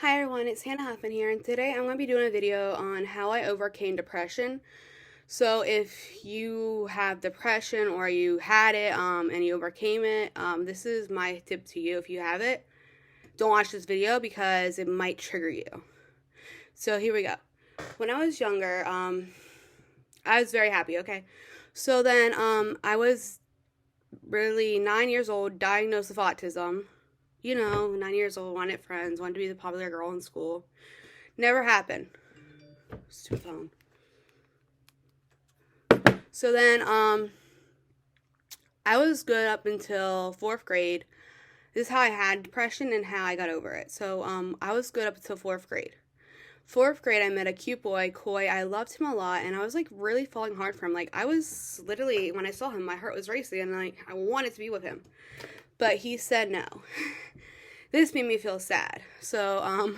Hi everyone, it's Hannah Huffman here, and today I'm going to be doing a video on how I overcame depression. So if you have depression or you had it and you overcame it, this is my tip to you. If you have it, don't watch this video because it might trigger you. So here we go. When I was younger, I was very happy, okay? So then I was really 9 years old, diagnosed with autism. 9 years old, wanted friends, wanted to be the popular girl in school. Never happened. Stupid phone. So then, I was good up until 4th grade. This is how I had depression and how I got over it. So, I was good up until 4th grade. 4th grade, I met a cute boy, Coy. I loved him a lot, and I was, really falling hard for him. I was literally, when I saw him, my heart was racing, and, I wanted to be with him. But he said no. This made me feel sad. So,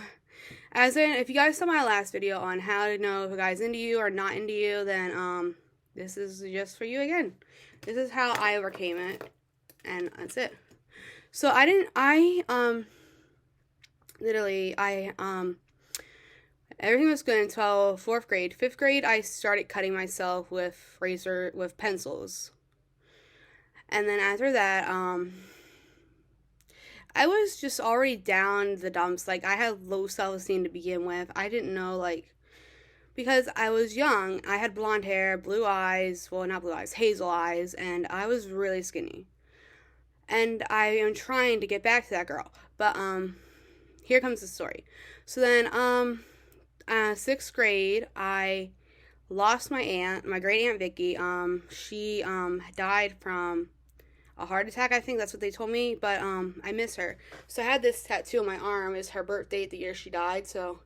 if you guys saw my last video on how to know if a guy's into you or not into you, then, this is just for you again. This is how I overcame it, and that's it. So, everything was good until 4th grade. 5th grade, I started cutting myself with pencils. And then after that, I was just already down the dumps. I had low self-esteem to begin with. I didn't know, because I was young, I had blonde hair, blue eyes, well, not blue eyes, hazel eyes, and I was really skinny. And I am trying to get back to that girl. But, here comes the story. So then, 6th grade, I lost my aunt, my great aunt Vicky. She, died from a heart attack, I think that's what they told me, but I miss her. So I had this tattoo on my arm. It's her birth date, the year she died. So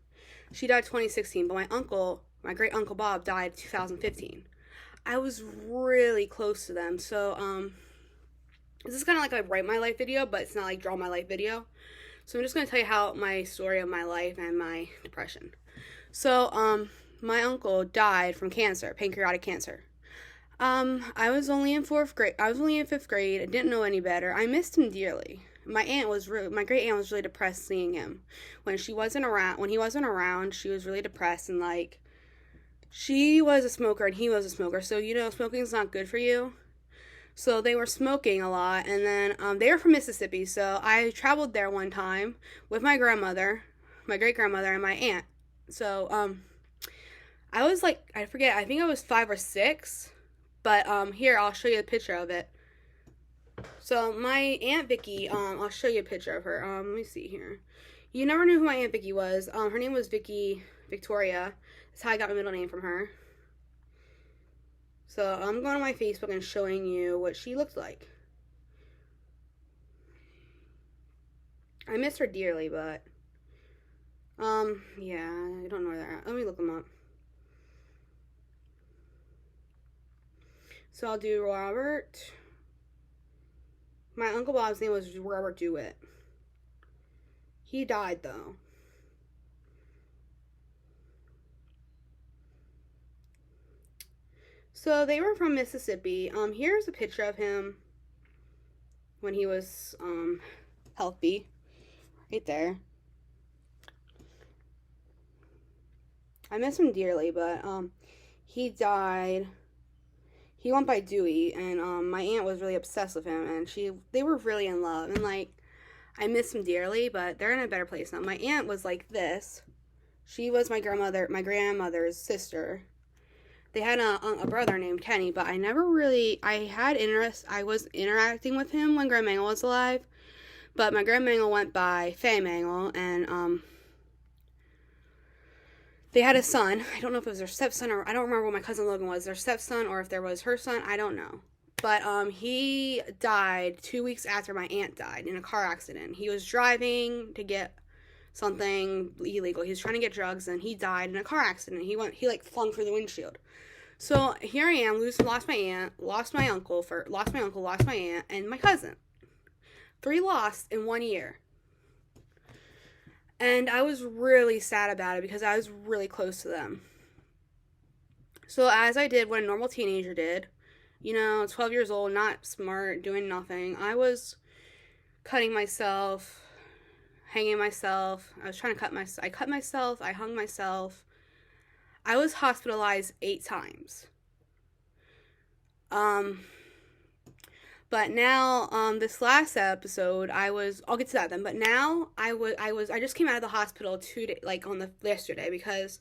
she died 2016, but my great uncle Bob, died 2015. I was really close to them. So this is kind of like a write my life video, but it's not like draw my life video. So I'm just going to tell you how my story of my life and my depression. So my uncle died from cancer, pancreatic cancer. I was only in 4th grade. I was only in 5th grade. I didn't know any better. I missed him dearly. My great aunt was really depressed seeing him. When he wasn't around, she was really depressed, and she was a smoker and he was a smoker. So, smoking's not good for you. So they were smoking a lot, and then, they were from Mississippi. So I traveled there one time with my grandmother, my great grandmother, and my aunt. So, I was I forget, I think I was 5 or 6. But, here, I'll show you a picture of it. So, my Aunt Vicky, I'll show you a picture of her. Let me see here. You never knew who my Aunt Vicky was. Her name was Victoria. That's how I got my middle name from her. So, I'm going on my Facebook and showing you what she looked like. I miss her dearly, but, yeah, I don't know where they're at. Let me look them up. So I'll do Robert. My Uncle Bob's name was Robert Dewitt. He died, though. So they were from Mississippi. Here's a picture of him when he was, healthy. Right there. I miss him dearly, but, he died. He went by Dewey, and my aunt was really obsessed with him, and they were really in love, and I miss him dearly, but they're in a better place now. My aunt was like this. She was my grandmother's sister. They had a brother named Kenny, but I was interacting with him when Grandma Mangle was alive, but my Grandma Mangle went by Faye Mangle, and they had a son. I don't know if it was their stepson, or I don't remember what my cousin Logan was, their stepson, or if there was her son. I don't know. But he died 2 weeks after my aunt died in a car accident. He was driving to get something illegal. He was trying to get drugs, and he died in a car accident. He flung through the windshield. So here I am, lost my aunt, lost my uncle, lost my aunt, and my cousin. 3 lost in 1 year. And I was really sad about it because I was really close to them. So as I did what a normal teenager did, 12 years old, not smart, doing nothing, I was cutting myself, hanging myself. I was trying to I cut myself. I hung myself. I was hospitalized 8 times. But now, this last episode, I'll get to that then. But now I just came out of the hospital yesterday because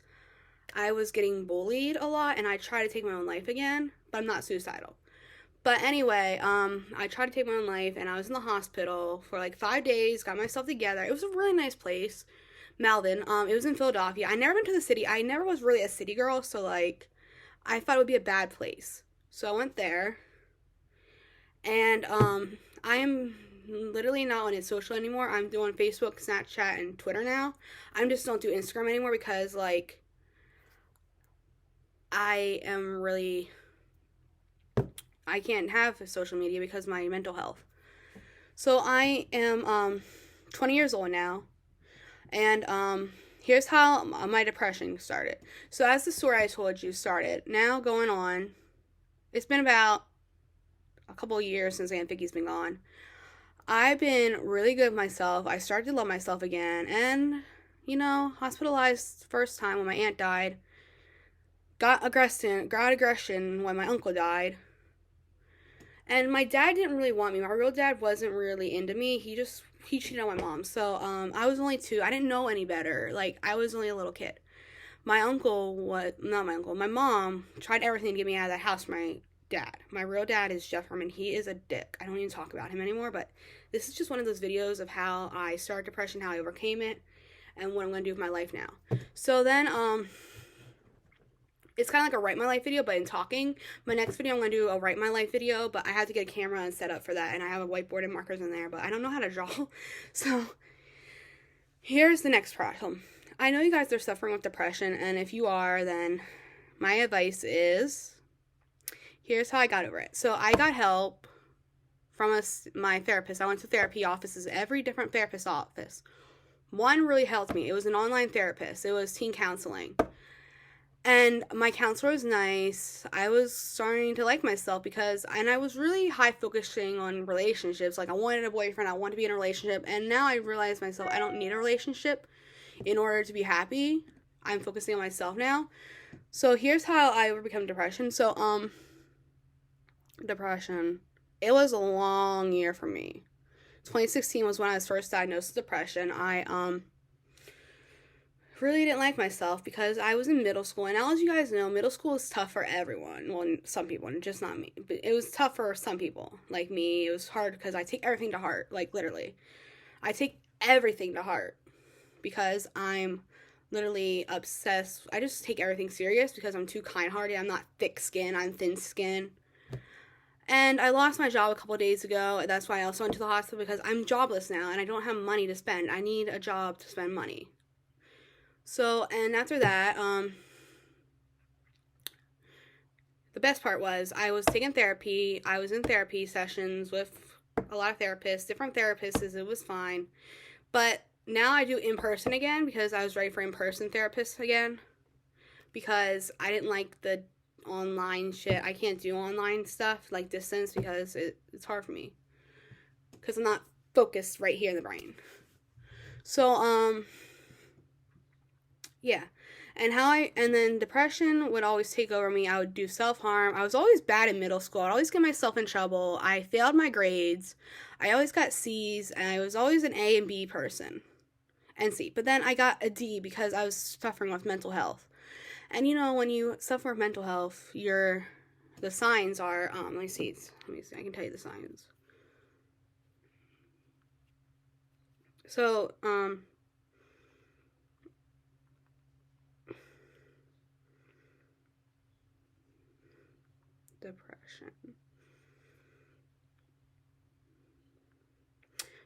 I was getting bullied a lot and I tried to take my own life again, but I'm not suicidal. But anyway, I tried to take my own life and I was in the hospital for like 5 days, got myself together. It was a really nice place, Malvern. It was in Philadelphia. I never been to the city. I never was really a city girl, so like, I thought it would be a bad place. So I went there. And I'm literally not on social anymore. I'm doing Facebook, Snapchat, and Twitter now. I just don't do Instagram anymore because like I can't have social media because of my mental health. So I am 20 years old now, and here's how my depression started. So as the story I told you started, now going on, it's been about a couple of years since Aunt Vicky's been gone. I've been really good with myself. I started to love myself again, and hospitalized first time when my aunt died. Got aggression when my uncle died. And my dad didn't really want me. My real dad wasn't really into me. He cheated on my mom. So I was only 2. I didn't know any better. Like, I was only a little kid. My mom tried everything to get me out of that house. Dad. My real dad is Jeff Herman. He is a dick. I don't even talk about him anymore, but this is just one of those videos of how I started depression, how I overcame it, and what I'm going to do with my life now. So then, it's kind of like a write my life video, but in talking. My next video, I'm going to do a write my life video, but I have to get a camera and set up for that, and I have a whiteboard and markers in there, but I don't know how to draw. So here's the next problem. I know you guys are suffering with depression, and if you are, then my advice is, here's how I got over it. So I got help from my therapist. I went to therapy offices, every different therapist office. One really helped me. It was an online therapist. It was teen counseling. And my counselor was nice. I was starting to like myself and I was really high focusing on relationships. Like, I wanted a boyfriend. I wanted to be in a relationship. And now I realize myself, I don't need a relationship in order to be happy. I'm focusing on myself now. So here's how I overcome depression. So, depression. It was a long year for me. 2016 was when I was first diagnosed with depression. I really didn't like myself because I was in middle school, and as you guys know, middle school is tough for everyone. Well, some people, and just not me, but it was tough for some people like me. It was hard because I take everything to heart. Like, literally, I take everything to heart because I'm literally obsessed. I just take everything serious because I'm too kind-hearted. I'm not thick-skinned. I'm thin-skinned. And I lost my job a couple of days ago. That's why I also went to the hospital, because I'm jobless now and I don't have money to spend. I need a job to spend money. So, and after that, the best part was I was taking therapy. I was in therapy sessions with a lot of therapists, different therapists. It was fine. But now I do in-person again because I was ready for in-person therapists again, because I didn't like the online shit. I can't do online stuff like distance because it's hard for me because I'm not focused right here in the brain. So yeah, and then depression would always take over me. I would do self-harm. I was always bad in middle school. I'd always get myself in trouble. I failed my grades. I always got C's, and I was always an A and B person and C. But then I got a D because I was suffering with mental health. And when you suffer with mental health, the signs are, let me see, I can tell you the signs. So, depression.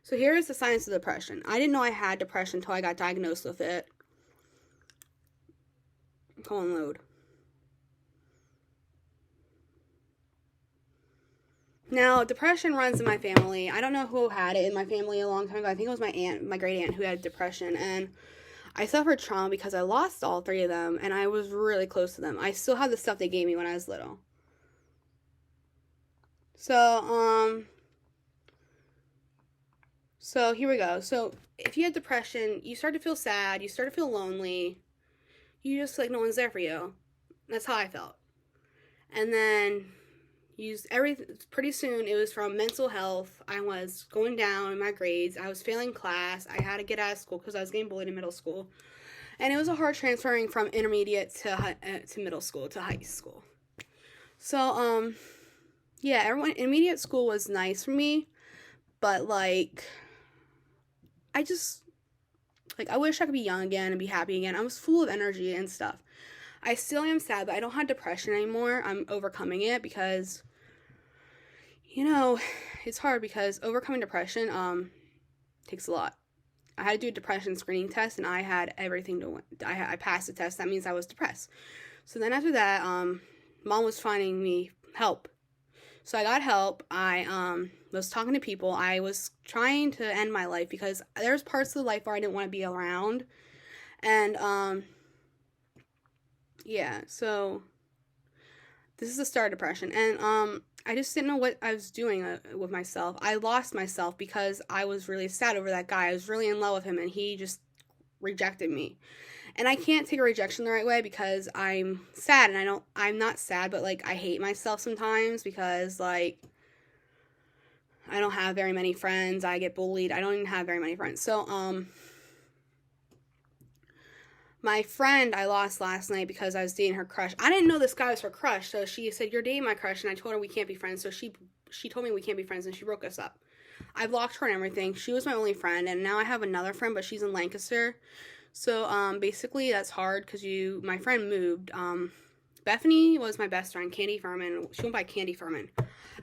So here's the signs of depression. I didn't know I had depression until I got diagnosed with it. Load. Now, depression runs in my family. I don't know who had it in my family a long time ago. I think it was my great aunt who had depression, and I suffered trauma because I lost all 3 of them, and I was really close to them. I still have the stuff they gave me when I was little. So here we go. So if you had depression, you start to feel sad, you start to feel lonely, you just like no one's there for you. That's how I felt. And then pretty soon it was from mental health. I was going down in my grades. I was failing class. I had to get out of school because I was getting bullied in middle school. And it was a hard transferring from intermediate to middle school to high school. So yeah, intermediate school was nice for me, but like I just like I wish I could be young again and be happy again. I was full of energy and stuff. I still am sad, but I don't have depression anymore. I'm overcoming it because it's hard because overcoming depression takes a lot. I had to do a depression screening test, and I had everything to win. I passed the test. That means I was depressed. So then after that, mom was finding me help. So I got help. I was talking to people. I was trying to end my life because there's parts of life where I didn't want to be around. And yeah, so this is the start of depression. And I just didn't know what I was doing with myself. I lost myself because I was really sad over that guy. I was really in love with him, and he just rejected me. And I can't take a rejection the right way because I'm sad, and I'm not sad, but like I hate myself sometimes because like I don't have very many friends. I get bullied. I don't even have very many friends. So my friend I lost last night because I was dating her crush. I didn't know this guy was her crush, so she said, "You're dating my crush," and I told her we can't be friends. So she told me we can't be friends, and she broke us up. I blocked her and everything. She was my only friend, and now I have another friend, but she's in Lancaster. So basically that's hard because my friend moved. Bethany was my best friend, Candy Furman. She went by Candy Furman.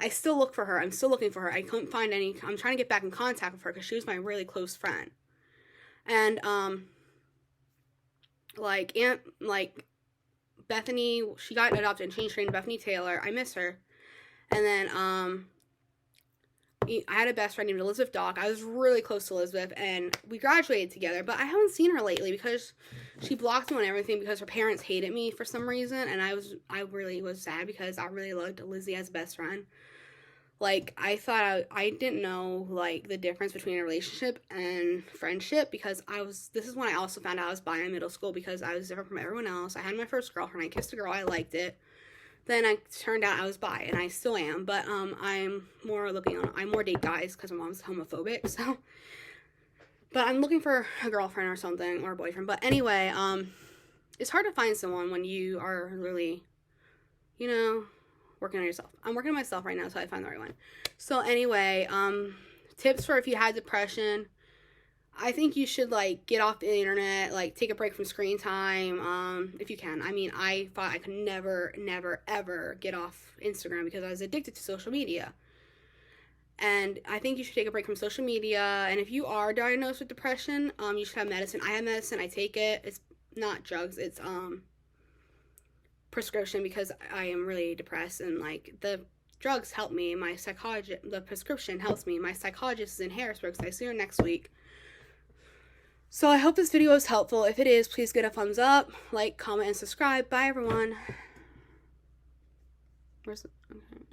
I still look for her. I'm still looking for her. I couldn't find any. I'm trying to get back in contact with her because she was my really close friend. And like Bethany, she got adopted and changed her name to Bethany Taylor. I miss her. And then I had a best friend named Elizabeth Dock. I was really close to Elizabeth, and we graduated together, but I haven't seen her lately because she blocked me on everything because her parents hated me for some reason, and I really was sad because I really loved Lizzie as a best friend. Like, I thought I didn't know, like, the difference between a relationship and friendship because this is when I also found out I was bi in middle school because I was different from everyone else. I had my first girlfriend. I kissed a girl. I liked it. Then I turned out I was bi, and I still am, but I'm more date guys because my mom's homophobic, so. But I'm looking for a girlfriend or something, or a boyfriend. But anyway, it's hard to find someone when you are really, working on yourself. I'm working on myself right now until I find the right one. So anyway, tips for if you had depression. I think you should, like, get off the internet, like, take a break from screen time, if you can. I mean, I thought I could never, ever get off Instagram because I was addicted to social media. And I think you should take a break from social media. And if you are diagnosed with depression, you should have medicine. I have medicine. I take it. It's not drugs. It's prescription because I am really depressed. And, like, the drugs help me. The prescription helps me. My psychologist is in Harrisburg, so I see her next week. So I hope this video is helpful. If it is, please give it a thumbs up, like, comment, and subscribe. Bye, everyone. Okay.